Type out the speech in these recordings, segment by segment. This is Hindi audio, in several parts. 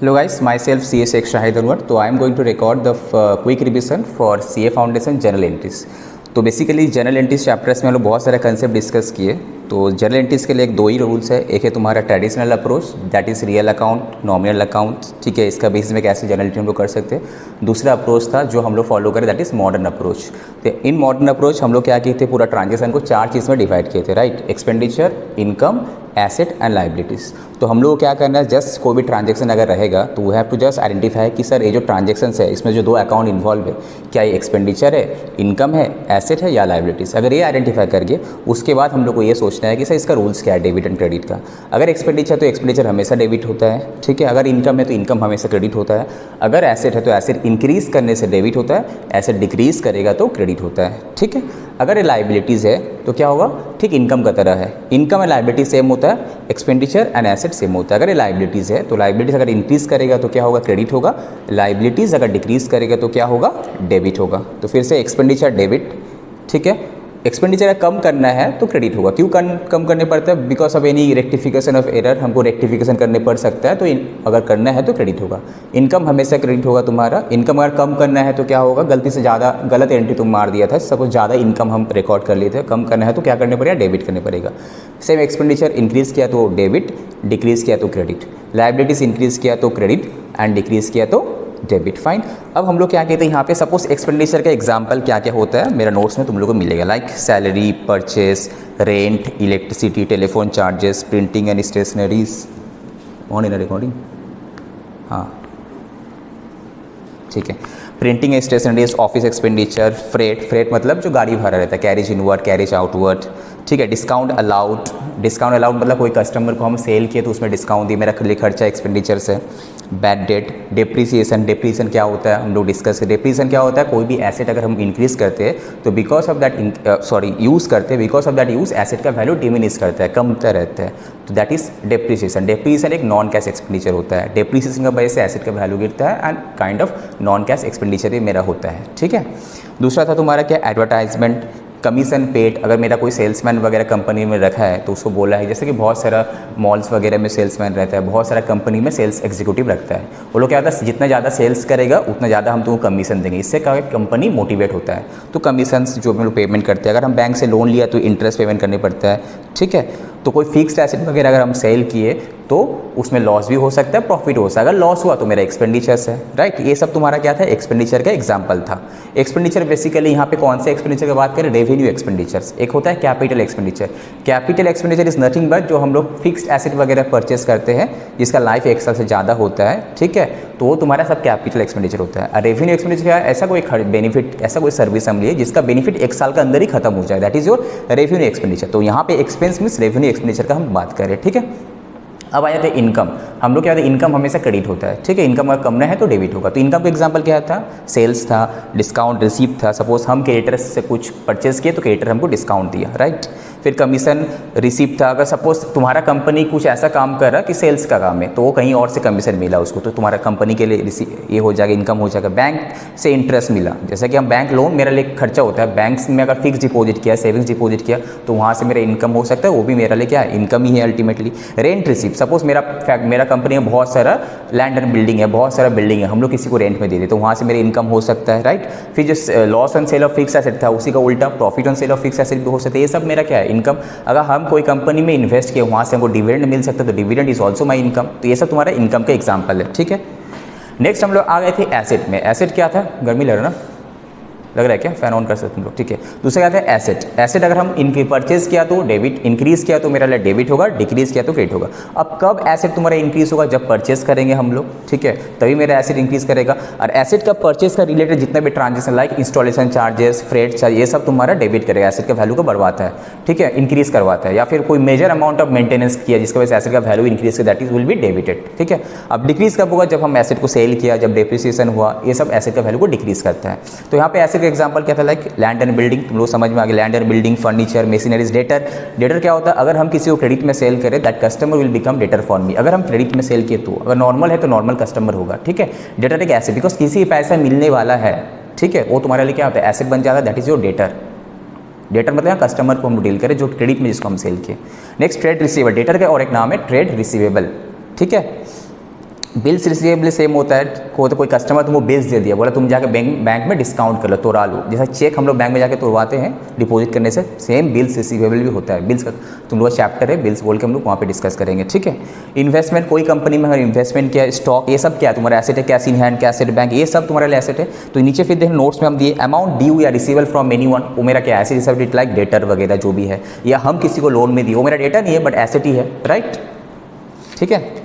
Hello guys, myself CA Sheikh Shahid Anwar. So I am going to record the quick revision for CA Foundation Journal Entries. तो बेसिकली जर्नल एंट्रीज चैप्टर्स में हम लोग बहुत सारे कंसेप्ट डिस्कस किए। तो जर्नल एंट्रीज के लिए दो ही रूल्स है, एक है तुम्हारा traditional approach that is real account, nominal account, ठीक है, इसका बेसिस में कैसे जर्नल एंट्री हम लोग कर सकते हैं। दूसरा अप्रोच था जो हम लोग फॉलो करें दैट इज़ मॉडर्न अप्रोच। तो इन मॉडर्न अप्रोच हम लोग क्या किए थे, पूरा ट्रांजेक्शन को चार चीज़ में डिवाइड किए थे, right, expenditure, income, asset and liabilities. तो हम लोग को क्या करना है, जस्ट कोई भी ट्रांजेक्शन अगर रहेगा तो we have to just identify कि सर ये जो ट्रांजेक्शन्स है इसमें जो दो अकाउंट इन्वॉल्व है, क्या ये एक्सपेंडिचर है, इनकम है, एसेट है या लाइबिलिटीज़। अगर ये आइडेंटिफाई करके उसके बाद हम लोग को ये सोचना है कि सर इसका रूल्स क्या है डेबिट एंड क्रेडिट का। अगर एक्सपेंडिचर तो एक्सपेंडिचर हमेशा डेबिट होता है, ठीक है। अगर इनकम है तो इनकम हमेशा क्रेडिट होता है। अगर एसेट है तो एसेट इंक्रीज़ करने से डेबिट होता है, एसेट डिक्रीज़ करेगा तो क्रेडिट होता है, ठीक है। अगर ये लाइबिलिटीज़ है तो क्या होगा, ठीक इनकम का तरह है, इनकम एंड लाइबिलिटी सेम होता है, एक्सपेंडिचर एंड एसेट सेम होता है। अगर ये लाइबिलिटीज़ है तो लाइबिलिटीज़ अगर इंक्रीज़ करेगा तो क्या होगा, क्रेडिट होगा, लाइबिलिटीज़ अगर डिक्रीज़ करेगा तो क्या होगा, डेबिट होगा। तो फिर से एक्सपेंडिचर डेबिट, ठीक है। एक्सपेंडिचर कम करना है तो क्रेडिट होगा। क्यों कम करने पड़ता है, because of any rectification of error, हमको रेक्टिफिकेशन करने पड़ सकता है, तो अगर करना है तो क्रेडिट होगा। इनकम हमेशा क्रेडिट होगा तुम्हारा। इनकम अगर कम करना है तो क्या होगा, गलती से ज़्यादा गलत एंट्री तुम मार दिया था, सपोज ज़्यादा इनकम हम रिकॉर्ड कर लिए थे, कम करना है तो क्या करने पड़ेगा, डेबिट करने पड़ेगा। सेम एक्सपेंडिचर इंक्रीज़ किया तो डेबिट, डिक्रीज़ किया तो क्रेडिट, लाइबिलिटीज़ इंक्रीज़ किया तो क्रेडिट एंड डिक्रीज़ किया तो डेबिट। फाइन। अब हम लोग क्या कहते हैं यहाँ पे, सपोज एक्सपेंडिचर का एग्जांपल क्या क्या होता है मेरा नोट्स में तुम लोगों को मिलेगा, like salary, purchase, rent, electricity, telephone charges, printing and stationeries. On in recording, हाँ ठीक है। Printing and stationeries, office expenditure, freight मतलब जो गाड़ी भाड़ा रहता है, कैरेज इनवर्ड, कैरेज आउटवर्ड, ठीक है। डिस्काउंट अलाउड मतलब कोई कस्टमर को हम सेल किए तो उसमें डिस्काउंट दिए, मेरा लिए खर्चा एक्सपेंडिचर से। बैड डेट, डेप्रीसिएशन क्या होता है हम लोग डिस्कस करें। डेप्रीसिएशन क्या होता है, कोई भी एसेट अगर हम इंक्रीज़ करते हैं तो बिकॉज ऑफ दैट यूज़ करते हैं, because of that use asset का वैल्यू डिमिनिश करता है, कमता रहता है, तो दैट इज़ डेप्रीसिएशन। डेप्रीसिएशन एक नॉन कैश एक्सपेंडिचर होता है। डेप्रीसिएशन की वजह से एसेट का वैल्यू गिरता है and kind of non cash expenditure ही मेरा होता है, ठीक है। दूसरा था तुम्हारा क्या, एडवर्टाइजमेंट, कमीशन पेड। अगर मेरा कोई सेल्समैन वगैरह कंपनी में रखा है तो उसको बोला है, जैसे कि बहुत सारा मॉल्स वगैरह में सेल्समैन रहता है, बहुत सारा कंपनी में सेल्स एग्जीक्यूटिव रखता है। वो लोग क्या होता है, जितना ज़्यादा सेल्स करेगा उतना ज़्यादा हम तुमको कमीशन देंगे। इससे क्या कंपनी मोटिवेट होता है, तो कमीशन जो हम लोग पेमेंट करते हैं। अगर हम बैंक से लोन लिया तो इंटरेस्ट पेमेंट करने पड़ता है, ठीक है। तो कोई फिक्स्ड एसेट वगैरह अगर हम सेल किए तो उसमें लॉस भी हो सकता है, प्रॉफिट हो सकता है। अगर लॉस हुआ तो मेरा एक्सपेंडिचर्स है, राइट। ये सब तुम्हारा क्या था, एक्सपेंडिचर का एग्जांपल था। एक्सपेंडिचर बेसिकली यहाँ पे कौन से एक्सपेंडिचर की बात करें, रेवेन्यू एक्सपेंडिचर्स। एक होता है capital expenditure. Capital expenditure is nothing but जो हम लोग फिक्स्ड एसेट वगैरह परचेस करते हैं जिसका लाइफ 1 साल से ज़्यादा होता है, ठीक है, तो वो तुम्हारा सब कैपिटल एक्सपेंडिचर होता है। रेवेन्यू एक्सपेंडिचर क्या है, ऐसा कोई बेनिफिट, ऐसा कोई सर्विस हम लिए जिसका बेनिफिट 1 साल के अंदर ही खत्म हो जाए, that is your revenue expenditure. तो यहाँ पे एक्सपेंस मीन्स रेवेन्यू एक्सपेंडिचर का हम बात करें, ठीक है। अब आ जाते हैं इनकम। हम लोग क्या होता है, इनकम हमेशा क्रेडिट होता है, ठीक है। इनकम अगर कम ना है तो डेबिट होगा। तो इनकम का एग्जांपल क्या था, सेल्स था, डिस्काउंट रिसीप्ट था। सपोज हम क्रेडिटर से कुछ परचेस किए तो क्रेडिटर हमको डिस्काउंट दिया, राइट। फिर कमीशन रिसीप्ट था। अगर सपोज तुम्हारा कंपनी कुछ ऐसा काम कर रहा है कि सेल्स का काम है तो वो कहीं और से कमीशन मिला उसको, तो तुम्हारा कंपनी के लिए ये हो जाएगा, इनकम हो जाएगा। बैंक से इंटरेस्ट मिला, जैसा कि हम बैंक लोन मेरा लिए खर्चा होता है, बैंक में अगर फिक्स डिपॉजिट किया, सेविंग्स डिपॉजिट किया तो वहाँ से मेरा इनकम हो सकता है, वो भी मेरा लिए क्या है, इनकम ही है अल्टीमेटली। रेंट रिसीप्ट, सपोज मेरा कंपनी में बहुत सारा लैंड एंड बिल्डिंग है, बहुत सारा बिल्डिंग है, हम लोग किसी को रेंट में दे दें तो वहाँ से मेरा इनकम हो सकता है, राइट। फिर जो loss on sale of fix asset था उसी का उल्टा profit on sale of fix asset भी हो सकता है। ये सब मेरा क्या है, इनकम। अगर हम कोई कंपनी में इन्वेस्ट किए वहाँ से हमको डिविडेंड मिल सकता है तो dividend is also my income. तो ये सब तुम्हारा इनकम का एग्जाम्पल है, ठीक है। नेक्स्ट हम लोग आ गए थे एसेट में। एसेट क्या था, गर्मी लग रहा ना, लग रहा है क्या, फैन ऑन कर सकते तुम लोग, ठीक है। दूसरा क्या था, एसेट। एसेट अगर हम इनकी परचेज किया तो डेबिट, इंक्रीज किया तो मेरा लिए डेबिट होगा, डिक्रीज किया तो क्रेडिट होगा। अब कब एसेट तुम्हारा इंक्रीज होगा, जब परचेज करेंगे हम लोग, ठीक है, तभी मेरा एसेट इंक्रीज करेगा। और एसेट का परचेज का रिलेटेड जितना भी transaction like installation charges, freight charge, ये सब तुम्हारा डेबिट करेगा, एसेट का वैल्यू को बढ़वाता है, ठीक है, इंक्रीज करवाता है। या फिर कोई मेजर अमाउंट ऑफ मेंटेनेंस किया जिसकी वजह से एसेट का वैल्यू इंक्रीज किया, that is will be debited, ठीक है। अब डिक्रीज कब होगा, जब हम एसेट को सेल किया, जब डेप्रिसिएशन हुआ, ये सब एसेट का वैल्यू को डिक्रीज करता है। तो यहाँ पे एसेट का एग्जाम्पल क्या था, लाइक लैंड एंड बिल्डिंग, तुम लोग समझ में आ गया। Land and building, furniture, machineries. Debtor क्या होता है, अगर हम किसी को क्रेडिट में सेल करें that customer will become debtor for me. अगर हम क्रेडिट में सेल किए तो अगर नॉर्मल है तो नॉर्मल कस्टमर होगा, ठीक है। डेटर एक एसेट, बिकॉज किसी पैसा मिलने वाला है, ठीक है, वो तुम्हारे लिए क्या होता है, एसेट बन जाता है, that is your debtor. Debtor मतलब कस्टमर को हम डील करें जो क्रेडिट में जिसको हम सेल किए। नेक्स्ट ट्रेड रिसीवेबल, डेटर का और एक नाम है ट्रेड रिसीवेबल, ठीक है। बिल्स रिसीवेबल सेम होता है, तो कोई कस्टमर तुमको बिल्स दे दिया, बोला तुम जाके बैंक में डिस्काउंट कर लो, तोड़ा लो, जैसा चेक हम लोग बैंक में जाके तोड़वाते हैं डिपॉजिट करने से, सेम बिल्स रिसीवेबल भी होता है। बिल्स का तुम लोग चैप्टर है बिल्स बोल के हम लोग वहाँ पे डिस्कस करेंगे, ठीक है। इन्वेस्टमेंट, कोई कंपनी में अगर इन्वेस्टमेंट किया, स्टॉक, ये सब क्या है तुम्हारा एसेट है, cash in hand, cash at bank, ये सब तुम्हारे लिए एसेट है। तो नीचे फिर देखो नोट्स में हम दिए अमाउंट ड्यू या रिसीवेबल फ्रॉम एनी वन, वो मेरा क्या एसेट जैसा डिट लाइक डेटर वगैरह जो भी है, या हम किसी को लोन में दिए, वो मेरा डेटा नहीं है बट एसेट ही है, राइट, ठीक है।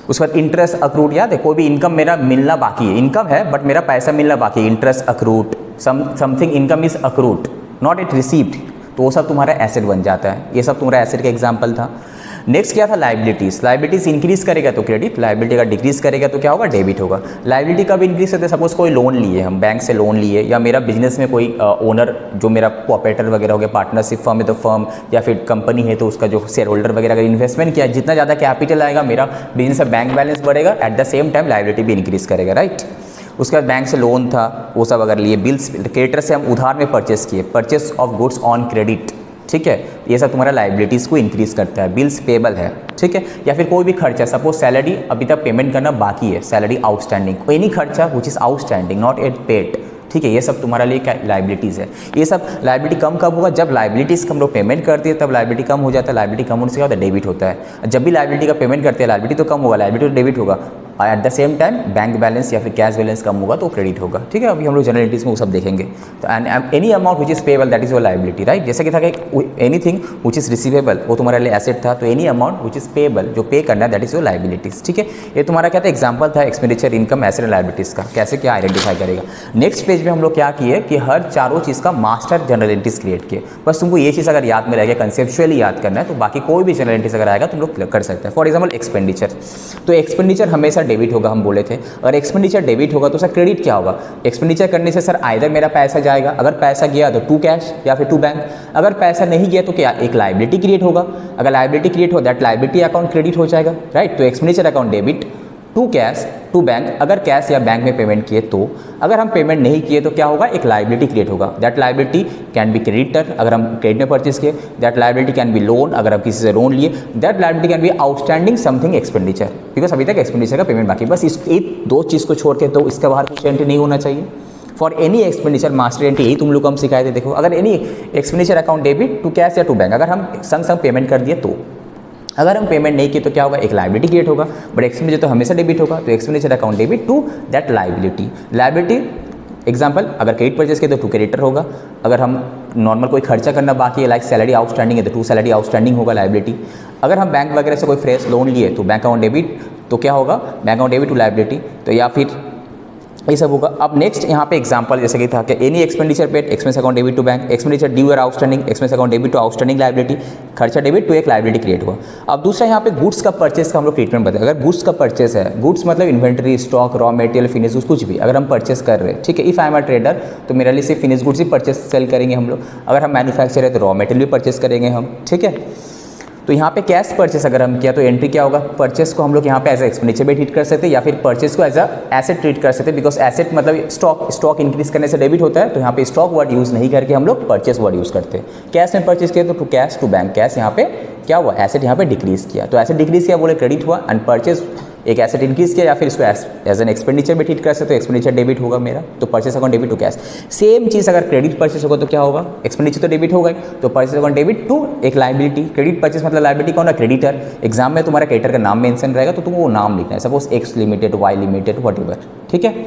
उसके बाद इंटरेस्ट अक्रूड, याद है कोई भी इनकम मेरा मिलना बाकी है, इनकम है बट मेरा पैसा मिलना बाकी है, interest accrued, something income is accrued not it received, तो वो सब तुम्हारा एसेट बन जाता है। ये सब तुम्हारा एसेट का एग्जांपल था। नेक्स्ट क्या था, लाइबिलिटीज़। लाइबिलिटीज़ इंक्रीज करेगा तो क्रेडिट, लाइबिलिटी का डिक्रीज करेगा तो क्या होगा, डेबिट होगा। लाइबिलिटी कब इंक्रीज होता है, सपोज कोई लोन लिए, हम बैंक से लोन लिए, या मेरा बिजनेस में कोई ओनर जो मेरा कोऑपरेटर वगैरह हो गया, पार्टनरशिप फर्म है तो फर्म, या फिर कंपनी है तो उसका जो शेयर होल्डर वगैरह अगर इन्वेस्टमेंट किया, जितना ज़्यादा कैपिटल आएगा मेरा बिजनेस में बैंक बैलेंस बढ़ेगा, eight the same time liability भी इंक्रीज करेगा, राइट। उसके बाद बैंक से लोन था वो सब अगर लिए, बिल्स, क्रेडिटर से हम उधार में परचेस किए, purchase of goods on credit, ठीक है, ये सब तुम्हारा लाइबिलिटीज़ को इंक्रीज करता है। बिल्स पेबल है, ठीक है, या फिर कोई भी खर्चा, सपोज सैलरी अभी तक पेमेंट करना बाकी है, सैलरी आउटस्टैंडिंग, एनी खर्चा which is outstanding not at paid, ठीक है, ये सब तुम्हारा लिए क्या लाइबिलिटीज़ है। ये सब लाइबिलिटी कम कब होगा, जब लाइबिलिटीज़ हम लोग पेमेंट करते हैं तब लाइबिलिटी कम हो जाता है, लाइबिलिटी कम होने से क्या होता है, डेबिट होता है। जब भी लाइबिलिटी का पेमेंट करते हैं लाइबिलिटी तो कम होगा, लाइबिलिटी तो डेबिट होगा, और eight the same time bank balance या फिर कैश बैलेंस कम होगा तो क्रेडिट होगा, ठीक है। अभी हम लोग जनरलिटीज़ में वो सब देखेंगे। तो any amount which is payable that is your liability, right. जैसे कि था कि एनीथिंग विच इज़ रिसीवेबल वो तुम्हारे लिए एसेट था, तो any amount which is payable जो पे करना है दैट इज योर लाइबिलिटीज़, ठीक है। ये तुम्हारा क्या था, एग्जाम्पल था expenditure, income, asset and liabilities का, कैसे क्या आइडेंटिफाई करेगा। नेक्स्ट पेज में हम लोग क्या किए कि हर चारों चीज़ का मास्टर जनरलिटीज़ क्रिएट किए। बस तुमको ये चीज़ अगर याद में रह गया, कंसेप्चुअली याद करना है, तो बाकी कोई भी जनरलिटीज़ अगर आएगा तुम लोग कर सकते हैं। फॉर एग्जाम्पल एक्सपेंडिचर, तो एक्सपेंडिचर हमेशा डेबिट होगा, हम बोले थे। अगर एक्सपेंडिचर डेबिट होगा तो सर क्रेडिट क्या होगा, एक्सपेंडिचर करने से सर आइदर मेरा पैसा जाएगा, अगर पैसा गया तो टू कैश या फिर टू बैंक, अगर पैसा नहीं गया तो क्या, एक लाइबिलिटी क्रिएट होगा, अगर लाइबिलिटी क्रिएट हो दैट लाइबिलिटी अकाउंट क्रेडिट हो जाएगा, राइट। तो expenditure account debit, to cash to bank, अगर कैश या बैंक में पेमेंट किए तो, अगर हम पेमेंट नहीं किए तो क्या होगा, एक लाइबिलिटी क्रिएट होगा, that liability can be creditor, अगर हम क्रेडिट में परचेज किए, that liability can be loan, अगर हम किसी से लोन लिए, that liability can be outstanding something expenditure, because अभी तक एक्सपेंडिचर का पेमेंट बाकी। बस इस एक दो चीज़ को छोड़ के तो इसके बाहर कुछ एंट्री नहीं होना चाहिए। For any expenditure master entry, यही तुम लोग को हम सिखाए थे। देखो अगर any expenditure account debit to cash या टू बैंक, अगर हम संग संग पेमेंट कर दिए तो, अगर हम पेमेंट नहीं किए तो क्या होगा, एक लाइबिलिटी क्रिएट होगा, बट एक्सपेंडिचर तो हमेशा डेबिट होगा, तो expenditure account debit to that liability. Liability example, अगर क्रेडिट परचेज किए तो टू क्रेडिटर होगा, अगर हम नॉर्मल कोई खर्चा करना बाकी है लाइक सैलरी आउटस्टैंडिंग है तो टू सैलरी आउटस्टैंडिंग होगा लाइबिलिटी। अगर हम बैंक वगैरह से कोई फ्रेश लोन लिए तो बैंक अकाउंट डेबिट, तो क्या होगा, bank account debit to liability, तो या फिर ये सब होगा। अब नेक्स्ट यहाँ पे एग्जांपल जैसे कि था कि any expenditure paid, expense account debit to bank, expenditure due और outstanding, expense account debit to outstanding liability, खर्चा डेबिट टू एक लाइबिलिटी क्रिएट हुआ। अब दूसरा यहाँ पे गुड्स का परचेस का हम लोग ट्रीटमेंट बताएं। अगर गुड्स का परचेस है, गुड्स मतलब inventory, stock, raw material, finish goods, कुछ भी अगर हम परचेस कर रहे हैं, ठीक है, if I am a trader तो मेरे लिए सिर्फ फिनिश गुड्स ही परचेस सेल करेंगे हम लोग, अगर हम मैन्युफैक्चर है तो रॉ मटेरियल भी परचेस करेंगे हम, ठीक है। तो यहाँ पे कैश परचेस अगर हम किया तो एंट्री क्या होगा, परचेस को हम लोग यहाँ पे एज एक्सपेंडिचर भी ट्रीट कर सकते हैं या फिर परचेस को एज अ एसेट ट्रीट कर सकते हैं, बिकॉज एसेट मतलब स्टॉक इंक्रीज करने से डेबिट होता है, तो यहाँ पे स्टॉक वर्ड यूज़ नहीं करके हम लोग परचेस वर्ड यूज़ करते हैं। कैश में परचेस किया तो to cash to bank, cash यहाँ पे क्या हुआ, एसेट यहाँ पे डिक्रीज किया, तो एसेट डिक्रीज किया बोले क्रेडिट हुआ, एंड परचेस एक एसेट इंक्रीज किया या फिर इसको एज एन एक्सपेंडिचर भी ट्रीट कर सकते, तो एक्सपेंडिचर डेबिट होगा मेरा, तो purchase account debit to cash. Same चीज़ अगर क्रेडिट परचेस होगा तो क्या होगा, एक्सपेंडिचर तो डेबिट होगा, तो परचेस अकाउंट डेबिट टू एक लाइबिलिटी। क्रेडिट परचेस मतलब लाइबिलिटी कौन है, क्रेडिटर। एग्जाम में तुम्हारा क्रेडिटर का नाम मेंशन रहेगा तो तुमको वो नाम लिखना है, suppose X limited, Y limited, whatever, ठीक है।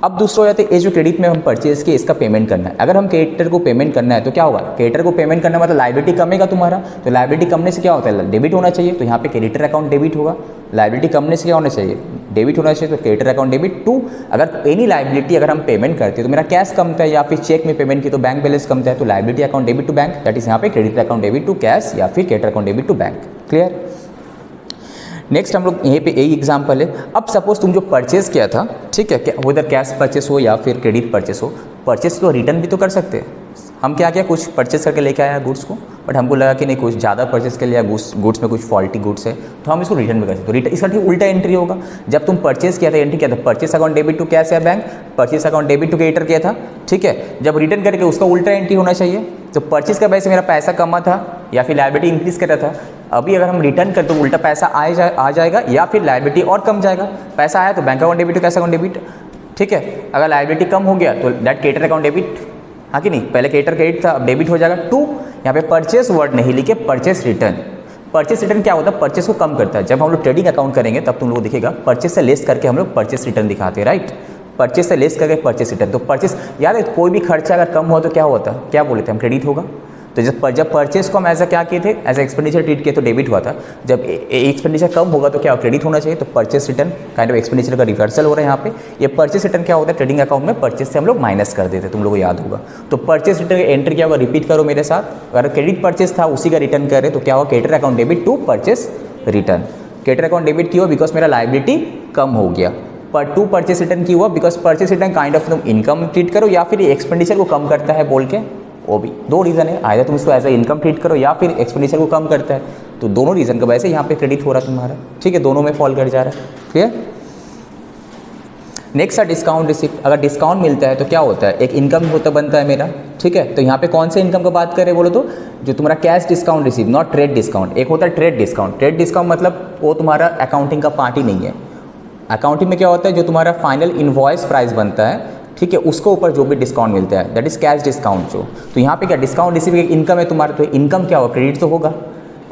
अब दूसरा हो जाता है ये जो क्रेडिट में हम परचेज किए इसका पेमेंट करना है। अगर हम क्रेडिटर को पेमेंट करना है तो क्या होगा, क्रेडिटर को पेमेंट करना मतलब लाइबिलिटी कमेगा तुम्हारा, तो लाइबिलिटी कमने से क्या होता है, डेबिट होना चाहिए, तो यहाँ पे क्रेडिटर अकाउंट डेबिट होगा। लाइबिलिटी कमने से क्या होना चाहिए, डेबिट होना चाहिए, तो क्रेडिटर अकाउंट डेबिट टू, अगर एनी लाइबिलिटी अगर हम पेमेंट करते हैं तो मेरा कैश कमता है या फिर चेक में पेमेंट की तो बैंक बैलेंस कमता है, तो liability account debit to bank, that is यहाँ पे creditor account debit to cash या फिर creditor account debit to bank. Clear. Next हम लोग यहीं पे यही एग्जांपल है। अब सपोज तुम जो परचेज किया था, ठीक है, उधर कैश परचेस हो या फिर क्रेडिट परचेस हो, परचेस तो रिटर्न भी तो कर सकते हैं। हम क्या किया, कुछ परचेस करके लेके आया गुड्स को, बट हमको लगा कि नहीं कुछ ज़्यादा परचेस कर लिया, गुड्स में कुछ फॉल्टी गुड्स है तो हम इसको रिटर्न भी कर सकते। तो रिटर्न इसका ठीक उल्टा एंट्री होगा। जब तुम परचेस किया था एंट्री किया था purchase account debit to cash या bank, purchase account debit to creditor किया था, ठीक है। जब रिटर्न करके उसका उल्टा एंट्री होना चाहिए, तो परचेस का वजह से मेरा पैसा कमा था या फिर लायबिलिटी इंक्रीज कर रहा था, अभी अगर हम रिटर्न करते तो उल्टा पैसा आ जाएगा या फिर लायबिलिटी और कम जाएगा। पैसा आया तो bank account debit, cash account debit, ठीक है। अगर लायबिलिटी कम हो गया तो दैट क्रेडिटर अकाउंट डेबिट, हाँ कि नहीं, पहले क्रेडिटर क्रेडिट था, अब डेबिट हो जाएगा। टू, यहाँ पे परचेस वर्ड नहीं लिखे, परचेस रिटर्न। परचेस रिटर्न क्या होता है, परचेस को कम करता है। जब हम लोग ट्रेडिंग अकाउंट करेंगे तब तुम लोग दिखेगा परचेस से लेस करके हम लोग परचेस रिटर्न दिखाते हैं, राइट। परचेस से लेस करके परचेस रिटर्न, तो परचेस याद है कोई भी खर्चा अगर कम हो तो क्या होता है, क्या बोले थे हम, क्रेडिट होगा। तो जब परचेस को हम ऐसा क्या किए थे, एज एक्सपेंडिचर ट्रीट किए तो डेबिट हुआ था। जब एक्सपेंडिचर कम होगा तो क्या क्रेडिट होना चाहिए, तो purchase return kind of expenditure का रिवर्सल हो रहा है यहाँ पे। ये परचेस रिटर्न क्या होता है, ट्रेडिंग अकाउंट में परचेस से हम लोग माइनस कर देते, तुम लोग को याद होगा। तो परचेस रिटर्न एंट्री क्या होगा, रिपीट करो मेरे साथ। अगर क्रेडिट परचेस था उसी का रिटर्न कर रहे तो क्या होगा, creditor account debit to purchase return. Creditor account debit क्यों, बिकॉज मेरा लायबिलिटी कम हो गया। पर टू परचेस रिटर्न की हुआ because purchase return kind of तुम इनकम ट्रीट करो या फिर एक्सपेंडिचर को कम करता है बोल के, वो भी दो रीज़न है, आइदर तुम इसको एज ए इनकम ट्रीट करो या फिर एक्सपेंडिचर को कम करता है। तो दोनों रीज़न का वजह से यहाँ पे क्रेडिट हो रहा है तुम्हारा, ठीक है, दोनों में फॉल कर जा रहा है, क्लियर। नेक्स्ट है डिस्काउंट रिसिप्ट। अगर डिस्काउंट मिलता है तो क्या होता है, एक इनकम होता बनता है मेरा, ठीक है। तो यहाँ पे कौन से इनकम का बात करें बोलो तो जो तुम्हारा cash discount receive, not trade discount. एक होता है ट्रेड डिस्काउंट। ट्रेड डिस्काउंट मतलब वो तुम्हारा अकाउंटिंग का पार्ट ही नहीं है। अकाउंटिंग में क्या होता है, जो तुम्हारा फाइनल इनवॉइस प्राइस बनता है, ठीक है, उसके ऊपर जो भी डिस्काउंट मिलता है दैट इज कैश डिस्काउंट जो। तो यहाँ पे क्या डिस्काउंट रिसीव इनकम है तुम्हारा, तो इनकम क्या होगा, क्रेडिट तो होगा।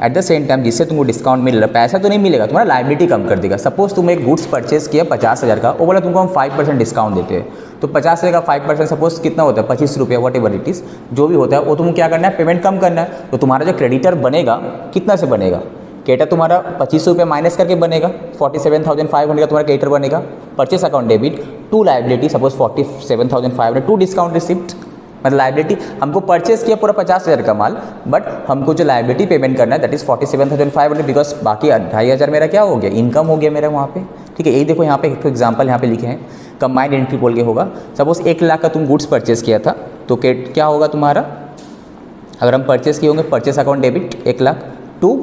एट द सेम टाइम जिससे तुमको डिस्काउंट मिल रहा है, पैसा तो नहीं मिलेगा, तुम्हारा लायबिलिटी कम कर देगा। सपोज तुम एक गुड्स परचेस किया 50,000 का, वो बोला तुमको हम 5% डिस्काउंट देते हैं, तो 50,000 का 5% सपोज कितना होता है, 25 रुपये, वट एवर इट इज़, जो भी होता है वो तुमको क्या करना है, पेमेंट कम करना है। तो तुम्हारा जो क्रेडिटर बनेगा कितना से बनेगा, क्रेडिटर तुम्हारा 25 रुपये माइनस करके बनेगा, 47,500 का तुम्हारा क्रेडिटर बनेगा। Purchase account debit to liability, suppose 47,500 to discount receipt, मतलब लायबिलिटी हमको परचेस किया पूरा 50,000 का माल, बट हमको जो लायबिलिटी पेमेंट करना है दैट इज 47,500 बिकॉज बाकी 2,500 मेरा क्या हो गया, इनकम हो गया मेरा वहाँ पे, ठीक है। यही देखो यहाँ पे एक एग्जाम्पल यहाँ पे लिखे हैं, कंबाइंड एंट्री बोल के होगा। सपोज 1 लाख का तुम गुड्स परचेस किया था, तो क्या होगा तुम्हारा, अगर हम परचेस किए होंगे purchase account debit 1 lakh, to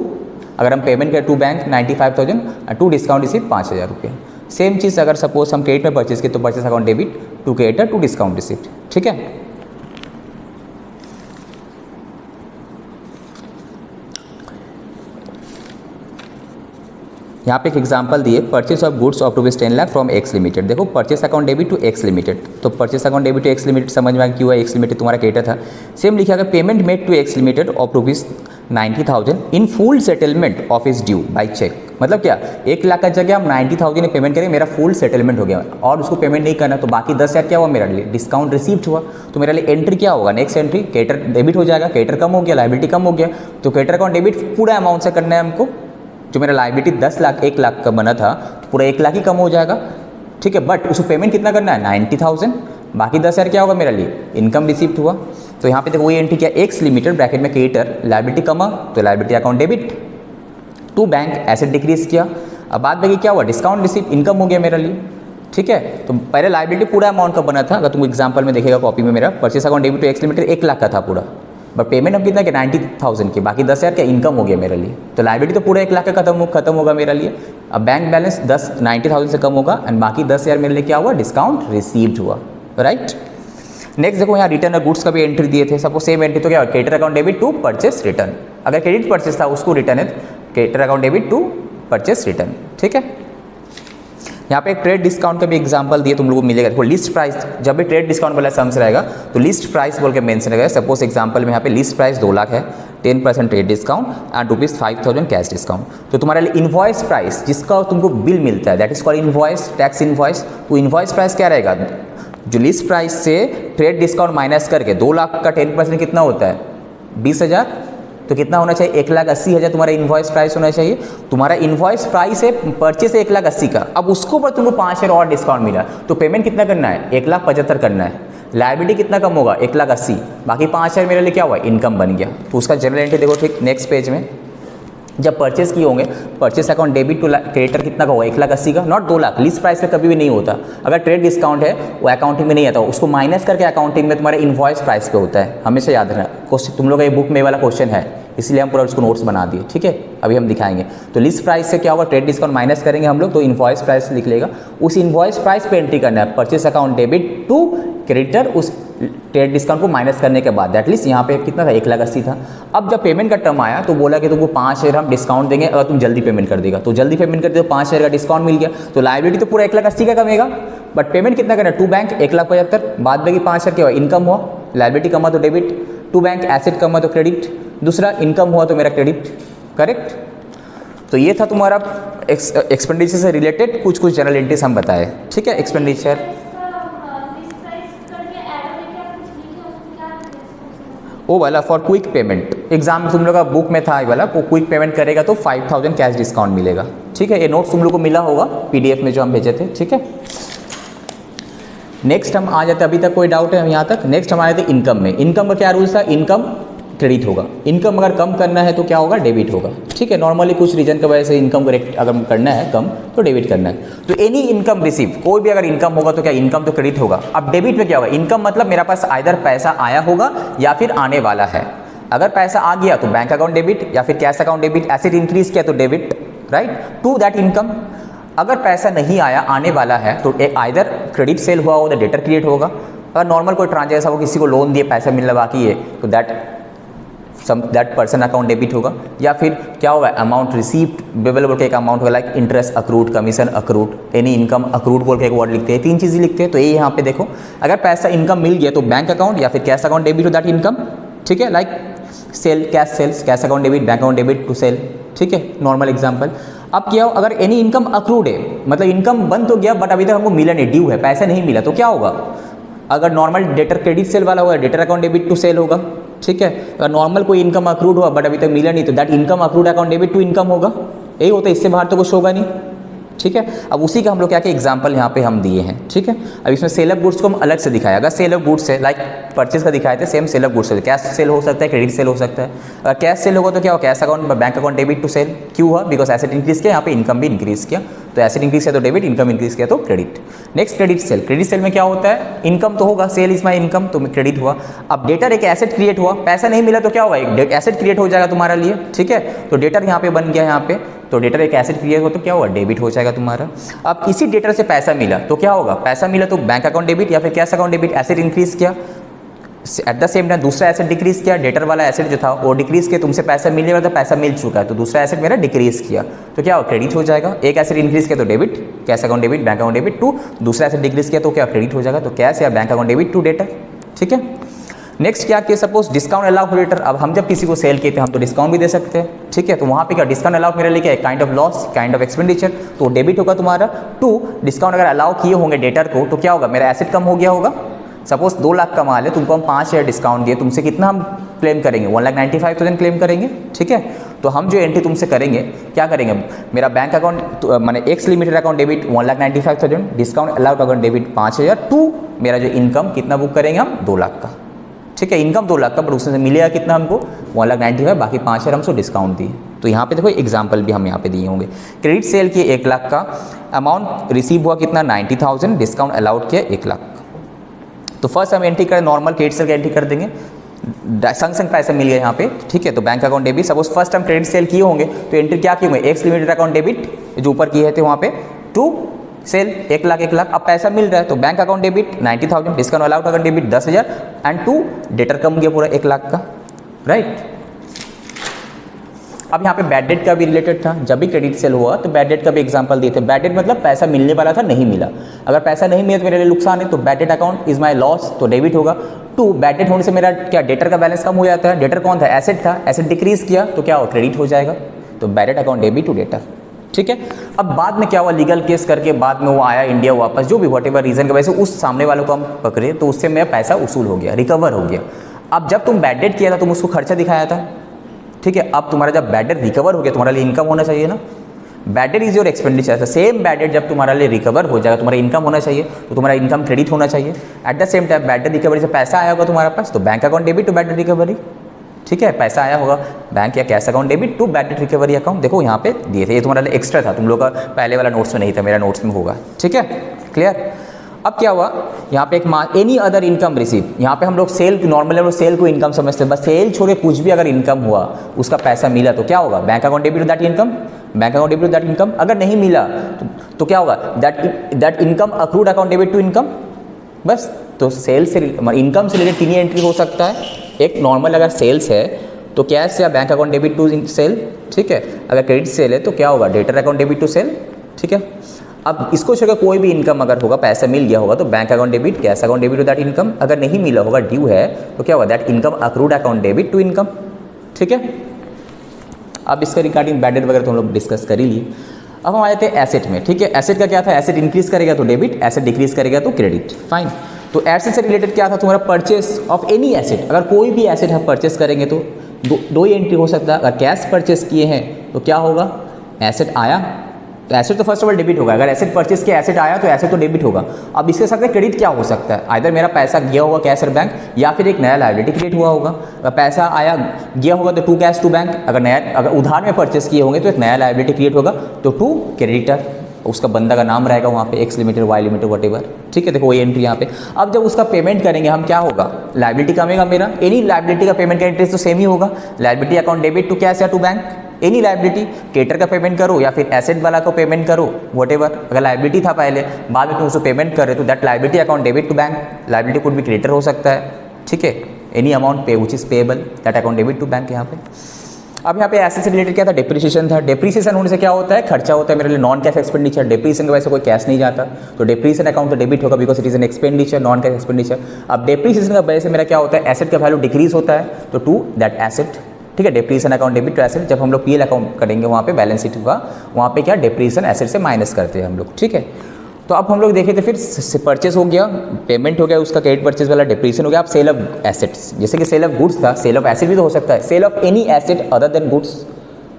अगर हम पेमेंट करें to bank 95,000, to discount receive 5,000 रुपये। सेम चीज़ अगर सपोज हम क्रेडिट में परचेस किए तो purchase account debit to creditor to discount receipt, ठीक है। यहाँ पे एक एग्जांपल दिए, purchase of goods of ₹10 lakh from X limited. देखो purchase account debit to X limited, तो purchase account debit to X limited समझ में क्यों है, एक्स लिमिटेड तुम्हारा क्रेडिटर था। सेम लिखा गया payment made to X limited of ₹90,000 in full settlement of is due by cheque. मतलब क्या, 1 लाख का जगह हम 90,000 पेमेंट करेंगे, मेरा फुल सेटलमेंट हो गया और उसको पेमेंट नहीं करना, तो बाकी 10,000 क्या हुआ मेरे लिए, डिस्काउंट रिसीव्ड हुआ। तो मेरे लिए एंट्री क्या होगा, नेक्स्ट एंट्री क्रेडिटर डेबिट हो जाएगा, क्रेडिटर कम हो गया, लायबिलिटी कम हो गया, तो क्रेडिटर अकाउंट डेबिट पूरा अमाउंट से करना है हमको। जो मेरा लायबिलिटी 1 लाख का बना था तो पूरा 1 लाख ही कम हो जाएगा, ठीक है। बट उसको पेमेंट कितना करना है, 90,000, बाकी 10,000 क्या होगा मेरे लिए, इनकम रिसीव्ड हुआ। तो यहाँ पे देखो वही एंट्री क्या, एक्स लिमिटेड ब्रैकेट में क्रेडिटर, लायबिलिटी कमा तो liability account debit to bank, asset decrease किया। अब बाद में क्या हुआ, डिस्काउंट रिसीव, इनकम हो गया मेरे लिए, ठीक है। तो पहले लायबिलिटी पूरा अमाउंट का बना था, अगर तुम एग्जांपल में देखेगा कॉपी में मेरा purchase account debit to X limited 1 lakh का था पूरा, बट पेमेंट हम कितना कि 90,000 की, बाकी 10,000 का इनकम हो गया मेरे लिए। तो लायबिलिटी तो पूरा 1 लाख का खत्म होगा मेरे लिए। अब बैंक बैलेंस 90,000 से कम होगा एंड बाकी 10,000 मेरे लिए क्या हुआ, डिस्काउंट रिसीव्ड हुआ, राइट। नेक्स्ट देखो यहाँ रिटर्न और गुड्स का भी एंट्री दिए थे, सपोज सेम एंट्री तो क्या, creditor account debit to purchase return. अगर क्रेडिट परचेस था उसको रिटर्न है, creditor account debit to purchase return, ठीक है। यहाँ पे एक ट्रेड डिस्काउंट का भी एग्जांपल दिए, तुम लोगों को मिलेगा। देखो लिस्ट प्राइस, जब भी ट्रेड डिस्काउंट वाला सम्स रहेगा तो लिस्ट प्राइस बोल के मेंशन रहेगा। सपोज एग्जांपल में यहाँ पे लिस्ट प्राइस 2 लाख है, 10% trade discount and ₹5,000 cash discount. तो तुम्हारे लिए इनवॉइस प्राइस जिसका तुमको बिल मिलता है that is called invoice, tax invoice. तो इनवॉइस प्राइस क्या रहेगा, जो लिस्ट प्राइस से ट्रेड डिस्काउंट माइनस करके 2 लाख का 10% कितना होता है, 20,000, तो कितना होना चाहिए, 1,80,000 तुम्हारा इनवॉइस प्राइस होना चाहिए। तुम्हारा इनवॉइस प्राइस है परचेस है 1,80,000 का, अब उसको पर तुमको 5,000 और डिस्काउंट मिला, तो पेमेंट कितना करना है, 1,75,000 करना है। लायबिलिटी कितना कम होगा, 1,80,000, बाकी 5,000 मेरे लिए क्या हुआ, इनकम बन गया। तो उसका जनरल एंट्री देखो ठीक नेक्स्ट पेज में, जब परचेस किए होंगे purchase account debit to creditor कितना का होगा, 1,80,000 का, नॉट 2 लाख। लिस्ट प्राइस पे कभी भी नहीं होता, अगर ट्रेड डिस्काउंट है वो अकाउंटिंग में नहीं आता, उसको माइनस करके अकाउंटिंग में तुम्हारे इनवॉइस प्राइस पे होता है, हमेशा याद रखना। क्वेश्चन तुम लोग का ये बुक में वाला क्वेश्चन है, इसलिए हम पूरा उसको नोट्स बना दिए, ठीक है। अभी हम दिखाएंगे। तो लिस्ट प्राइस से क्या होगा, ट्रेड डिस्काउंट माइनस करेंगे हम लोग, तो इनवॉइस प्राइस लिख लेगा, उस इनवॉइस प्राइस पे एंट्री करना है, purchase account debit to creditor, उस ट्रेड डिस्काउंट को माइनस करने के बाद, एटलीस्ट यहाँ पे कितना था 1,80,000 था। अब जब पेमेंट का टर्म आया तो बोला कि तुमको 5,000 हम डिस्काउंट देंगे अगर तुम जल्दी पेमेंट कर देगा, तो जल्दी पेमेंट कर दे तो 5,000 का डिस्काउंट मिल गया, तो लाइबिलिटी तो पूरा 1,80,000 का कमेगा, बट पेमेंट कितना करना, टू बैंक 1,75,000, बाद में 5,000 क्या हुआ, इनकम हुआ, लाइबिलिटी कमा तो डेबिट, टू बैंक एसेट कमा तो क्रेडिट, दूसरा इनकम हुआ तो मेरा क्रेडिट, करेक्ट। तो ये था तुम्हारा एक्सपेंडिचर से रिलेटेड कुछ जनरल एंट्रीज हम बताए, ठीक है। एक्सपेंडिचर वो वाला फॉर क्विक पेमेंट, एग्जाम तुम लोग का बुक में था ये वाला, वो क्विक पेमेंट करेगा तो 5,000 कैश डिस्काउंट मिलेगा, ठीक है। ये नोट्स तुम लोग को मिला होगा PDF में जो हम भेजे थे, ठीक है। नेक्स्ट हम आ जाते, अभी तक कोई डाउट है हम यहाँ तक। नेक्स्ट हम आए थे इनकम में। इनकम का क्या रूल्स था, इनकम क्रेडिट होगा, इनकम अगर कम करना है तो क्या होगा, डेबिट होगा, ठीक है। नॉर्मली कुछ रीजन की वजह से इनकम करेक्ट अगर करना है कम तो डेबिट करना है। तो एनी इनकम रिसीव, कोई भी अगर इनकम होगा तो क्या इनकम तो क्रेडिट होगा। अब डेबिट में क्या होगा, इनकम मतलब मेरा पास आइदर पैसा आया होगा या फिर आने वाला है। अगर पैसा आ गया तो बैंक अकाउंट डेबिट या फिर cash account debit, asset increase किया तो debit, right, to that income. अगर पैसा नहीं आया आने वाला है तो आइदर क्रेडिट सेल हुआ हो तो डेटर क्रिएट होगा। अगर नॉर्मल कोई ट्रांजेक्शन हो, किसी को लोन दिए पैसा मिलना बाकी है तो दैट पर्सन अकाउंट डेबिट होगा। या फिर क्या होगा, अमाउंट रिसीव्ड बेबल बोल के एक अमाउंट होगा, like interest accrued, commission accrued, any income accrued बोल के एक वर्ड लिखते हैं, 3 चीज़ें लिखते हैं। तो ये यहाँ पे देखो, अगर पैसा इनकम मिल गया तो बैंक अकाउंट या फिर कैश अकाउंट डेबिट हो दैट इनकम, ठीक है। Like sale, cash sales, cash account debit, bank account debit to sale, ठीक है, नॉर्मल एग्जाम्पल। अब क्या हो, अगर एनी इनकम अक्रूड है, मतलब इनकम बंद तो गया बट अभी तक हमको मिला नहीं, ड्यू है, पैसा नहीं मिला, तो क्या होगा, अगर नॉर्मल डेटर क्रेडिट सेल वाला होगा debtor account debit to sale होगा, ठीक है। अगर नॉर्मल कोई इनकम अक्रूड हुआ बट अभी तक मिला नहीं तो that income accrued account debit to income होगा। यही होता है, इससे बाहर तो कुछ होगा नहीं, ठीक है। अब उसी का हम लोग क्या क्या एग्जांपल यहाँ पे हम दिए हैं, ठीक है। अब इसमें सेल ऑफ गुड्स को हम अलग से दिखाया, अगर सेल ऑफ गुड्स है लाइक परचेज का दिखाए थे, सेम सेल ऑफ गुड्स है, कैश सेल हो सकता है, क्रेडिट सेल हो सकता है। अगर कैश सेल होगा तो क्या हो, cash account bank account debit to sale, क्यों हुआ, बिकॉज एसेट इंक्रीज किया, यहाँ पे इनकम भी इंक्रीज किया, तो एसेट इंक्रीज किया तो डेबिट, इनकम इंक्रीज किया तो credit. Next credit sale, credit sale में क्या होता है, इनकम तो होगा, सेल इज माई इनकम, तो क्रेडिट हुआ। अब डेटर एक एसेट क्रिएट हुआ, पैसा नहीं मिला तो क्या होगा, एक एसेट क्रिएट हो जाएगा तुम्हारा लिए, ठीक है। तो डेटर यहाँ पे बन गया, यहाँ पे तो डेटर एक एसेट क्रिएट हो तो क्या होगा, डेबिट हो जाएगा तुम्हारा। अब इसी डेटर से पैसा मिला तो क्या होगा, पैसा मिला तो बैंक अकाउंट डेबिट या फिर cash account debit, asset increase किया, एट द सेम टाइम दूसरा एसेट डिक्रीज किया, डेटर वाला एसेट जो था वो डिक्रीज किया, तुमसे पैसा मिलने वाला था, पैसा मिल चुका है तो दूसरा एसेट मेरा डिक्रीज किया तो क्या हो, क्रेडिट हो जाएगा। एक एसेट इंक्रीज किया तो debit, cash account debit, bank account debit to, दूसरा एसेट डिक्रीज किया तो क्या क्रेडिट हो जाएगा, तो कैश या bank account debit to debtor, ठीक है। नेक्स्ट क्या किया, suppose discount allow for debtor, अब हम जब किसी को सेल किए थे हम तो डिस्काउंट भी दे सकते हैं, ठीक है। तो वहाँ पे क्या डिस्काउंट अलाउ मेरे लिए क्या है, kind of loss, kind of expenditure, तो डेबिट होगा तुम्हारा। टू, डिस्काउंट अगर अलाउ किए होंगे डेटर को तो क्या होगा, मेरा एसेट कम हो गया होगा। सपोज 2 लाख का माल है, तुमको हम 5,000 डिस्काउंट दिए, तुमसे कितना हम क्लेम करेंगे, 1,95,000 क्लेम करेंगे, ठीक है। तो हम जो एंट्री तुमसे करेंगे, क्या करेंगे, मेरा बैंक अकाउंट माने X limited account debit 1,95,000, discount allowed account debit 5,000, to मेरा जो इनकम कितना बुक करेंगे हम, 2 लाख का, ठीक है। इनकम 2 लाख का, बट उसमें मिलेगा कितना हमको, 1,95,000, बाकी 5,000 हमसे डिस्काउंट दिए। तो यहाँ पे देखो एग्जाम्पल भी हम यहाँ पे दिए होंगे। क्रेडिट सेल किए 1 लाख का, अमाउंट रिसीव हुआ कितना 90,000, डिस्काउंट अलाउड किया 1 लाख। तो फर्स्ट हम एंट्री करें, नॉर्मल क्रेडिट सेल का एंट्री कर देंगे, संग पैसा मिल गया यहाँ पे, ठीक है। तो bank account debit, suppose first हम क्रेडिट सेल किए होंगे तो एंट्री क्या किए होंगे, एक्स लिमिटेड अकाउंट डेबिट जो ऊपर किए थे वहाँ पे, टू सेल 1 लाख 1 लाख, अब पैसा मिल रहा है तो bank account debit 90,000, discount allowed account debit 10,000 and to debtor कम गया पूरा 1 लाख का, राइट। अब यहाँ पे बैड डेट का भी रिलेटेड था, जब भी क्रेडिट सेल हुआ तो बैड डेट का भी एग्जांपल दिए थे। बैड डेट मतलब पैसा मिलने वाला था नहीं मिला, अगर पैसा नहीं मिला तो मेरे लिए नुकसान है, तो bad debt account is my loss, तो डेबिट होगा। टू, बैड डेट होने से मेरा क्या डेटर का बैलेंस कम हो जाता है, डेटर कौन था, एसेट था, एसेट डिक्रीज किया तो क्या हो, क्रेडिट हो जाएगा, तो bad debt account debit to debtor, ठीक है। अब बाद में क्या हुआ, लीगल केस करके बाद में वो आया इंडिया वापस, जो भी वट एवर रीजन की वजह से उस सामने वालों को हम पकड़े तो उससे मेरा पैसा वसूल हो गया, रिकवर हो गया। अब जब तुम बैड डेट किया था तुम उसको खर्चा दिखाया था, ठीक है। अब तुम्हारा जब बैड डेट रिकवर हो गया, तुम्हारे लिए इनकम होना चाहिए ना, bad debt is your expenditure, same bad debt जब तुम्हारे लिए रिकवर हो जाएगा, तुम्हारा इनकम होना चाहिए, तो तुम्हारा इनकम क्रेडिट होना चाहिए। At the same time bad debt recovery से पैसा आया होगा तुम्हारे पास, तो bank account debit to bad debt recovery, ठीक है। पैसा आया होगा बैंक या cash account debit to bad debt recovery account, देखो यहाँ पे दिए थे, ये तुम्हारा लिए एक्स्ट्रा था, तुम लोग का पहले वाला नोट्स में नहीं था, मेरा नोट्स में होगा, ठीक है, क्लियर। अब क्या हुआ, यहाँ पे एक एनी अदर इनकम रिसीव, यहाँ पे हम लोग सेल, नॉर्मली हम लोग सेल को इनकम समझते हैं, बस सेल छोड़े कुछ भी अगर इनकम हुआ उसका पैसा मिला तो क्या होगा, bank account debit to that income, bank account debit to that income. अगर नहीं मिला तो क्या होगा, that income accrued account debit to income, बस तो सेल्स से इनकम से रिलेटेड 3 ही एंट्री हो सकता है। एक नॉर्मल अगर सेल्स है तो कैश या bank account debit to sale, ठीक है। अगर क्रेडिट सेल है तो क्या होगा, debtor account debit to sale, ठीक है। अब इसको छोड़कर कोई भी इनकम अगर होगा, पैसा मिल गया होगा तो bank account debit, cash account debit to that income. अगर नहीं मिला होगा, ड्यू है, तो क्या होगा, that income accrued account debit to income, ठीक है। अब इसका रिगार्डिंग बैड डेट वगैरह तो हम लोग डिस्कस कर ही लिए। अब हम आए थे एसेट में, ठीक है। एसेट का क्या था, एसेट इंक्रीज करेगा तो डेबिट, एसेट डिक्रीज करेगा तो क्रेडिट, फाइन। तो एसेट से रिलेटेड क्या था तुम्हारा, परचेस ऑफ एनी एसेट। अगर कोई भी एसेट हम परचेस करेंगे तो दो ही एंट्री हो सकता है। अगर कैश परचेस किए हैं तो क्या होगा, एसेट आया तो एसेट तो फर्स्ट ऑफ ऑल डेबिट होगा। अगर एसेट परचेस किया, एसेट आया तो एसेट तो डेबिट होगा। अब इसके साथ क्रेडिट क्या हो सकता है, आइदर मेरा पैसा गया होगा कैश और बैंक, या फिर एक नया लायबिलिटी क्रिएट हुआ होगा। अगर पैसा आया गया होगा तो टू कैश टू बैंक, अगर उधार में परचेस किए होंगे तो एक नया लायबिलिटी क्रिएट होगा तो टू क्रेडिटर, उसका बंदा का नाम रहेगा वहाँ पे, X limited, Y limited, whatever, ठीक है। देखो वही एंट्री यहाँ पे। अब जब उसका पेमेंट करेंगे हम, क्या होगा, लायबिलिटी कमेगा मेरा, एनी लायबिलिटी का पेमेंट का इंटरेस्ट तो सेम ही होगा। Liability account debit to cash या to bank, any liability, creditor का पेमेंट करो या फिर एसेट वाला को पेमेंट करो, वटेवर। अगर लायबिलिटी था पहले, बाद में तुम उसको पेमेंट कर रहे हो तो that liability account debit to bank, liability could भी क्रेडिटर हो सकता है, ठीक है। एनी अमाउंट पे which is payable, that account debit to bank यहाँ पे। अब यहाँ पे एसेट से रिलेटेड क्या था, डेप्रिसिएशन था। डेप्रिसिएशन होने से क्या होता है, खर्चा होता है मेरे लिए, नॉन कैश एक्सपेंडिचर। डेप्रिसिएशन की वजह से कोई कैश नहीं जाता तो डेप्रिसिएशन अकाउंट तो डेबिट होगा, because it is an expenditure, non cash expenditure. अब डेप्रिसिएशन की वजह से मेरा क्या होता है, एसेट का वैल्यू डिक्रीज होता है तो टू दैट एसेट, ठीक है। Depreciation account debit to asset. जब हम लोग पीएल अकाउंट करेंगे वहाँ पे बैलेंस शीट का, वहाँ पे क्या, डेप्रिसिएशन एसेट से माइनस करते हैं हम लोग, ठीक है। तो अब हम लोग देखे थे फिर परचेस हो गया, पेमेंट हो गया, उसका क्रेडिट परचेस वाला डेप्रिसिएशन हो गया। अब सेल ऑफ एसेट्स, जैसे कि सेल ऑफ गुड्स था, सेल ऑफ एसेट भी तो हो सकता है, sale of any asset other than goods.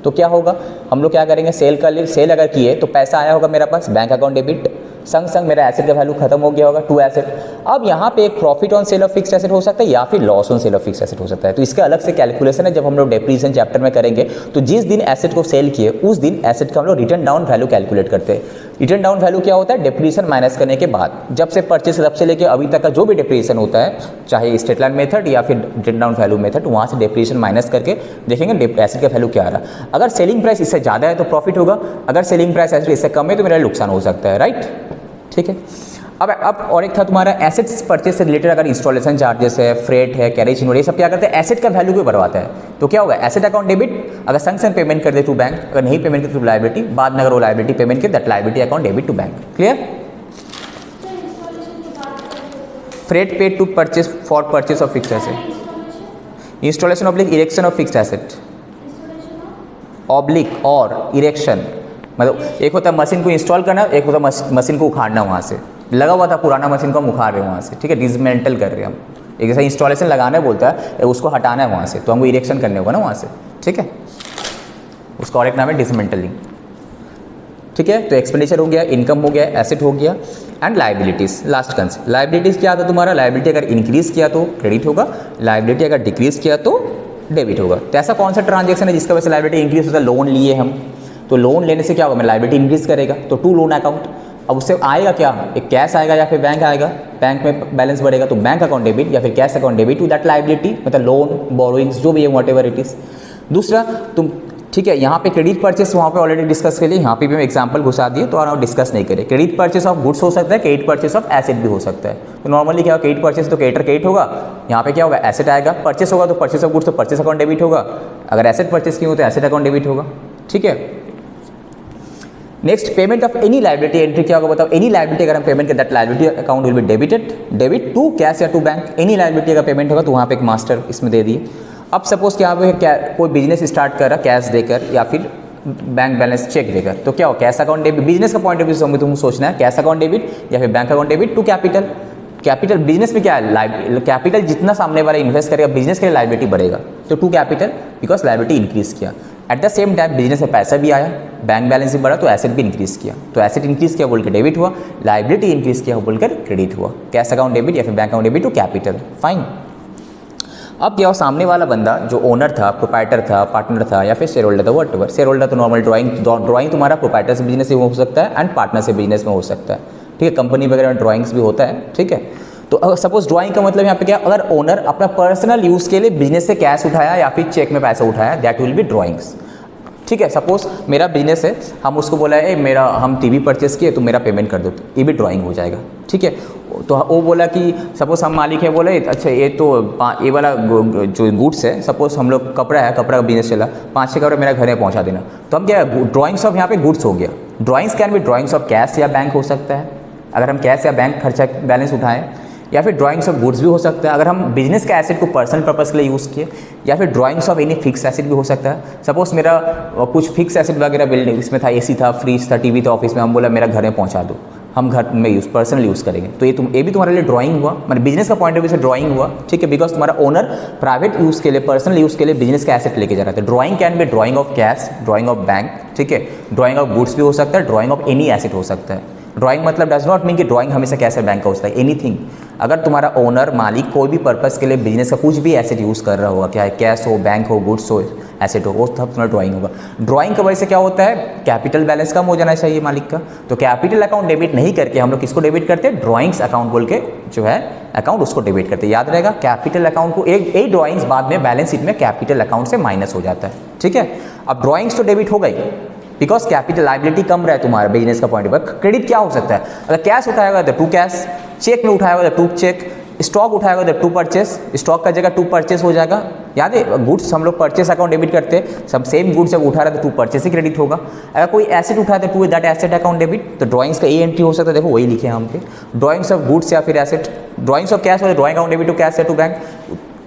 तो क्या होगा, हम लोग क्या करेंगे, सेल अगर किए तो पैसा आया होगा मेरा पास, बैंक अकाउंट डेबिट, संग संग मेरा एसेट का वैल्यू खत्म हो गया होगा, टू एसेट। अब यहाँ पे एक profit on sale of fixed asset हो सकता है या फिर loss on sale of fixed asset हो सकता है। तो इसका अलग से कैलकुलेशन है जब हम लोग डेप्रिसिएशन चैप्टर में करेंगे। तो जिस दिन एसेट को सेल किए उस दिन एसेट का हम लोग रिटर्न डाउन वैल्यू कैलकुलेट करते हैं। रिटर्न डाउन वैल्यू क्या होता है, डेप्रिसिएशन माइनस करने के बाद, जब से परचेस तब से लेके अभी तक का जो भी डेप्रिसिएशन होता है, चाहे स्ट्रेट लाइन मेथड या फिर रिटर्न डाउन वैल्यू मेथड, वहाँ से डेप्रिसिएशन माइनस करके देखेंगे एसेट का वैल्यू क्या आ रहा। अगर सेलिंग प्राइस इससे ज़्यादा है तो प्रॉफिट होगा, अगर सेलिंग प्राइस एसेट इससे कम है तो मेरा नुकसान हो सकता है, राइट, ठीक है। अब और एक था तुम्हारा एसेट्स परचेस से रिलेटेड, अगर इंस्टॉलेशन चार्जेस है, फ्रेट है, कैरेज इनवॉइस, ये सब क्या करते हैं, एसेट का वैल्यू को बढ़वाता है। तो क्या होगा, एसेट अकाउंट डेबिट, अगर संग संग पेमेंट कर दे टू बैंक, अगर नहीं पेमेंट कर तो लायबिलिटी, बाद में अगर वो लायबिलिटी पेमेंट करे that liability account debit to bank, clear. Freight paid to purchase for purchase of fixed asset, installation oblique erection of fixed asset, oblique और इरेक्शन, मतलब एक होता है मशीन को इंस्टॉल करना, एक होता है मशीन को उखाड़ना, वहाँ से लगा हुआ था पुराना मशीन को हम उखाड़ रहे हैं वहाँ से, ठीक है, डिसमेंटल कर रहे हैं हम। एक जैसा इंस्टॉलेशन लगाना बोलता है, उसको हटाना है वहाँ से, तो हमको इरेक्शन करने होगा ना वहाँ से, ठीक है। उसका और एक नाम है डिसमेंटलिंग, ठीक है। तो एक्सपेंडिचर हो गया, इनकम हो गया, एसेट हो गया, and liabilities. Last concept, liabilities क्या था तुम्हारा, लायबिलिटी अगर इंक्रीज किया तो क्रेडिट होगा, लायबिलिटी अगर डिक्रीज किया तो डेबिट होगा। तो ऐसा कौन सा ट्रांजेक्शन है जिसका वजह से लायबिलिटी इंक्रीज होता है, लोन लिए हम, तो लोन लेने से क्या होगा, मेरा लायबिलिटी इंक्रीज करेगा, तो टू लोन अकाउंट। अब उससे आएगा क्या, एक कैश आएगा या फिर बैंक आएगा, बैंक में बैलेंस बढ़ेगा तो बैंक अकाउंट डेबिट या फिर cash account debit to that liability, मतलब लोन, बोरोइंग्स, जो भी है, वॉट एवर इट इज। दूसरा तुम, ठीक है, यहाँ पे क्रेडिट परचेस वहाँ पे ऑलरेडी डिस्कस कर लिए, यहाँ पे भी हम एग्जांपल घुसा दिए तो और डिस्कस नहीं करें। क्रेडिट परचेस ऑफ गुड्स हो सकता है, क्रेडिट परचेस ऑफ एसेट भी हो सकता है। तो नॉर्मली क्या होगा, क्रेडिट परचेस तो क्रेडिट होगा, यहाँ पे क्या होगा, एसेट आएगा, परचेस होगा तो परचेस ऑफ गुड्स तो परचेस अकाउंट डेबिट होगा, अगर एसेट परचेस की हो तो एसेट अकाउंट डेबिट होगा, ठीक है। Next, payment of any liability entry क्या होगा बताओ, एनी लायबिलिटी अगर हम पेमेंट करें that liability account will be debited, debit to cash या टू बैंक। एनी लायबिलिटी अगर पेमेंट होगा तो वहाँ पे एक मास्टर इसमें दे दिए। अब सपोज क्या पे क्या कोई बिजनेस स्टार्ट कर रहा कैश देकर या फिर बैंक बैलेंस चेक देकर, तो क्या हो, कैश अकाउंट डेबिट, बिजनेस का पॉइंट ऑफ व्यू से तुमको सोचना है, कैश अकाउंट डेबिट या फिर bank account debit to capital. Capital business में क्या है, कैपिटल जितना सामने वाला इन्वेस्ट करेगा बिजनेस के लिए लायबिलिटी बढ़ेगा, तो to capital because liability increase किया। At the same time business में पैसा भी आया, बैंक बैलेंस भी बढ़ा तो एसेट भी इंक्रीज किया, तो एसेट इंक्रीज किया बोलकर डेबिट हुआ, लायबिलिटी इंक्रीज किया बोलकर क्रेडिट हुआ, कैश अकाउंट डेबिट या फिर bank account debit to capital, fine. अब क्या हो, सामने वाला बंदा जो ओनर था, प्रोप्राइटर था, पार्टनर था या फिर शेयर होल्डर था, व्हाटएवर। शेयर होल्डर तो नॉर्मल ड्राइंग तुम्हारा प्रोप्राइटर से बिजनेस में हो सकता है एंड पार्टनर से बिजनेस में हो सकता है, ठीक है। कंपनी वगैरह में ड्राइंग्स भी होता है, ठीक है। तो अगर सपोज ड्राइंग का मतलब यहाँ पे क्या, अगर ओनर अपना पर्सनल यूज़ के लिए बिजनेस से कैश उठाया या फिर चेक में पैसा उठाया, दैट विल बी ड्राइंग्स। ठीक है, सपोज मेरा बिजनेस है, हम उसको बोला है मेरा हम टीवी परचेस किए तो मेरा पेमेंट कर दो, तो ये भी ड्राइंग हो जाएगा। ठीक है, तो वो बोला कि सपोज हम मालिक है, बोले अच्छा ये तो ये वाला जो गुड्स है, सपोज हम लोग कपड़ा है, कपड़ा का बिजनेस चला, 5-6 कपड़े मेरा घर में पहुंचा देना, तो हम क्या ड्राइंग्स ऑफ यहाँ पे गुड्स हो गया। ड्राइंग्स कैन भी ड्राइंग्स ऑफ कैश या बैंक हो सकता है, अगर हम कैश या बैंक खर्चा बैलेंस उठाएं, या फिर ड्राइंग्स ऑफ गुड्स भी हो सकता है अगर हम बिजनेस के एसेट को पर्सनल पर्पस के लिए यूज़ किए, या फिर drawings of any fix asset भी हो सकता है। सपोज मेरा कुछ फिक्स एसेट वगैरह बिल्डिंग इसमें था, एसी था, फ्रिज था, टीवी था ऑफिस में, हम बोला मेरा घर में पहुंचा दो, हम घर में यूज़ पर्सनल यूज़ करेंगे, तो ये भी तुम्हारे लिए ड्राइंग हुआ, मतलब बिजनेस का पॉइंट ऑफ व्यू से ड्राइंग हुआ। ठीक है, बिकॉज तुम्हारा ओनर प्राइवेट यूज़ के लिए, पर्सनल यूज़ के लिए बिजनेस का एसेट लेके जा रहा था। Drawing can be drying of cash, drying of bank, ठीक है, ड्राइंग ऑफ गुड्स भी हो सकता है, ड्राइंग ऑफ एनी एसेट हो सकता है। ड्राइंग मतलब डज नॉट मीन कि ड्राइंग हमेशा कैश या बैंक का होता है, एनीथिंग। अगर तुम्हारा ओनर मालिक कोई भी पर्पस के लिए बिजनेस का कुछ भी एसेट यूज़ कर रहा होगा, क्या है, कैश हो, बैंक हो, गुड्स हो, एसेट हो, वो सब तुम्हारा ड्राइंग होगा। ड्राइंग की वजह से क्या होता है, कैपिटल बैलेंस कम हो जाना चाहिए मालिक का, तो कैपिटल अकाउंट डेबिट नहीं करके हम लोग किसको डेबिट करते हैं, ड्राइंग्स अकाउंट बोल के जो है अकाउंट उसको डेबिट करते हैं। याद रहेगा, कैपिटल अकाउंट को एक ड्राइंग्स बाद में बैलेंस शीट में कैपिटल अकाउंट से माइनस हो जाता है। ठीक है, अब ड्राइंग्स तो डेबिट हो गई बिकॉज कैपिटल लाइबिलिटी कम रहा है तुम्हारा बिजनेस का पॉइंट ऑफ व्यू। क्रेडिट क्या हो सकता है, अगर कैश उठाएगा तो टू कैश, चेक में उठाएगा तो टू चेक, स्टॉक उठाएगा तो टू परचेस, स्टॉक का जगह टू परचेस हो जाएगा। याद है, गुड्स हम लोग परचेस अकाउंट डेबिट करते हैं, सब सेम गुड्स जब उठा रहा है तो टू परचेस ही क्रेडिट होगा। अगर कोई एसेट उठाए तो to that asset account debit, तो ड्राइंग्स का ए एंट्री हो सकता है, देखो वही लिखे हैं हम पे, ड्राइंग्स ऑफ गुड्स या फिर एसेट, ड्राइंग्स ऑफ कैश हो drawing account debit to cash या टू बैंक,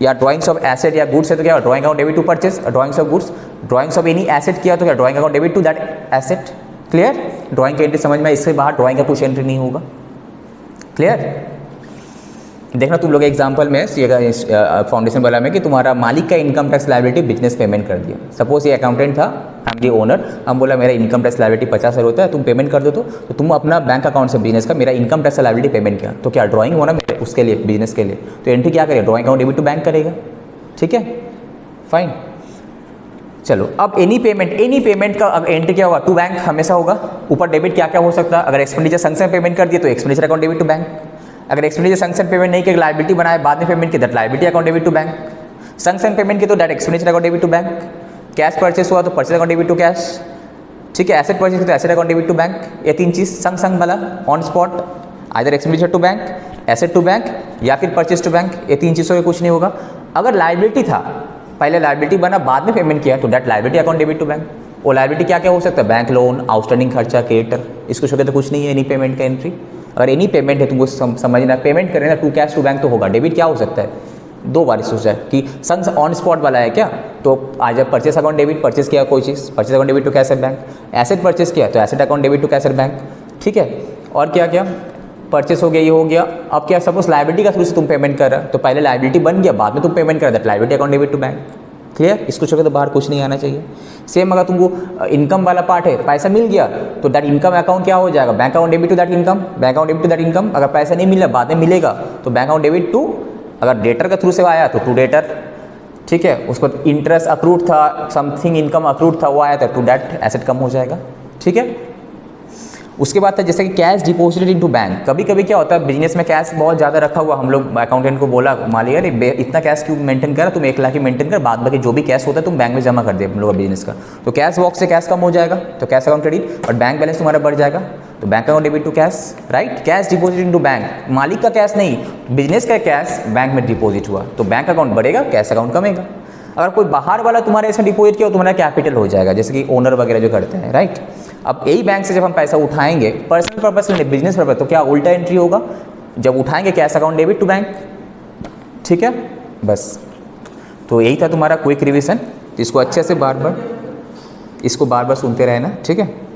या ड्राइंग्स ऑफ एसेट या गुड्स है तो क्या drawing account debit to purchase, drawings of goods, drawings of any asset किया तो क्या drawing account debit to that asset. Clear, drawing की एंट्री समझ में, इससे बाहर ड्राइंग का कुछ एंट्री नहीं होगा। क्लियर, देखना तुम लोग एग्जांपल में फाउंडेशन वाला में कि तुम्हारा मालिक का income tax liability business payment कर दिया। सपोज ये अकाउंटेंट था, हम ये ओनर, हम बोला मेरा इनकम टैक्स लायबिलिटी 50,000 होता है, तुम पेमेंट कर दो, तो तुम अपना बैंक अकाउंट से बिजनेस का मेरा इनकम टैक्स लायबिलिटी पेमेंट किया, तो क्या ड्राइंग होना मेरे उसके लिए, बिजनेस के लिए, तो एंट्री क्या करेगा, drawing account debit to bank करेगा। ठीक है, फाइन। चलो, अब एनी पेमेंट का अब एंट्री क्या होगा, टू बैंक हमेशा होगा। ऊपर डेबिट क्या क्या हो सकता है, अगर एक्सपेंडिचर संक्शन पेमेंट कर दिए तो expenditure account debit to bank, अगर एक्सपेंडिचर संक्शन पेमेंट नहीं किया, लायबिलिटी बनाए बाद में पेमेंट की, that liability account debit to bank, sanction payment की तो that expenditure account debit to bank, cash purchase हुआ तो purchase account debit to cash. ठीक है, एसेट परचेस तो asset account debit to bank. ये तीन चीज़ संग वाला on spot, either expenditure to bank, asset to bank या फिर परचेस टू बैंक, ये तीन चीज़ों में कुछ नहीं होगा। अगर लायबिलिटी था, पहले लायबिलिटी बना बाद में पेमेंट किया, तो that liability account debit to bank. वो लायबिलिटी क्या क्या हो सकता है, बैंक लोन, आउटस्टैंडिंग खर्चा, क्रेडिटर, इसको छोड़ तो कुछ नहीं है एनी पेमेंट का एंट्री। अगर एनी पेमेंट है तुमको समझना, पेमेंट करें ना टू कैश टू बैंक तो होगा। डेबिट क्या हो सकता है, दो बार सोचा कि संग ऑन स्पॉट वाला है क्या, तो आज परचेस अकाउंट डेबिट, परचेस किया कोई चीज़, purchase account debit to cash at bank, asset purchase किया तो asset account debit to cash at bank. ठीक है, और क्या क्या परचेस हो गया, ये हो गया। अब क्या, सपोज लायबिलिटी का थ्रू से तुम पेमेंट कर रहा, तो पहले लायबिलिटी बन गया, बाद में तुम पेमेंट कर, that liability account debit to bank. Clear, इसको छोड़ तो बाहर कुछ नहीं आना चाहिए। सेम अगर तुमको इनकम वाला पार्ट है, पैसा मिल गया तो दैट इनकम अकाउंट क्या हो जाएगा, bank account debit to that income, bank account debit to that income. अगर पैसा नहीं मिला बाद में मिलेगा तो बैंक अकाउंट डेबिट टू, अगर डेटर के थ्रू से आया तो टू डेटर। ठीक है, उसको इंटरेस्ट अक्रूड था, समथिंग इनकम अक्रूड था, वो आया था, टू दैट एसेट कम हो जाएगा। ठीक है, उसके बाद था जैसे कि कैश डिपॉजिटेड इनटू बैंक। कभी कभी क्या होता है, बिजनेस में कैश बहुत ज़्यादा रखा हुआ, हम लोग अकाउंटेंट को बोला, मालिक अरे इतना कैश क्यों मेंटेन कर, तुम 1 लाख ही मेंटेन कर, बाद बाकी जो भी कैश होता है तुम बैंक में जमा कर दे हम लोग बिजनेस का, तो कैश बॉक्स से कैश कम हो जाएगा, तो कैश अकाउंट क्रेडिट, और बैंक बैलेंस तुम्हारा बढ़ जाएगा, तो bank account debit to cash. Right, cash deposit into bank, मालिक का कैश नहीं, बिजनेस का कैश बैंक में डिपॉजिट हुआ तो बैंक अकाउंट बढ़ेगा, कैश अकाउंट कमेगा। अगर कोई बाहर वाला तुम्हारे ऐसा डिपॉजिट किया तो तुम्हारा कैपिटल हो जाएगा, जैसे कि ओनर वगैरह जो करते हैं। राइट, अब यही बैंक से जब हम पैसा उठाएंगे पर्सनल पर्पस के लिए, बिजनेस पर्पस, तो क्या उल्टा एंट्री होगा, जब उठाएंगे cash account debit to bank. ठीक है, बस तो यही था तुम्हारा क्विक रिवीजन, इसको अच्छे से बार बार सुनते रहना। ठीक है।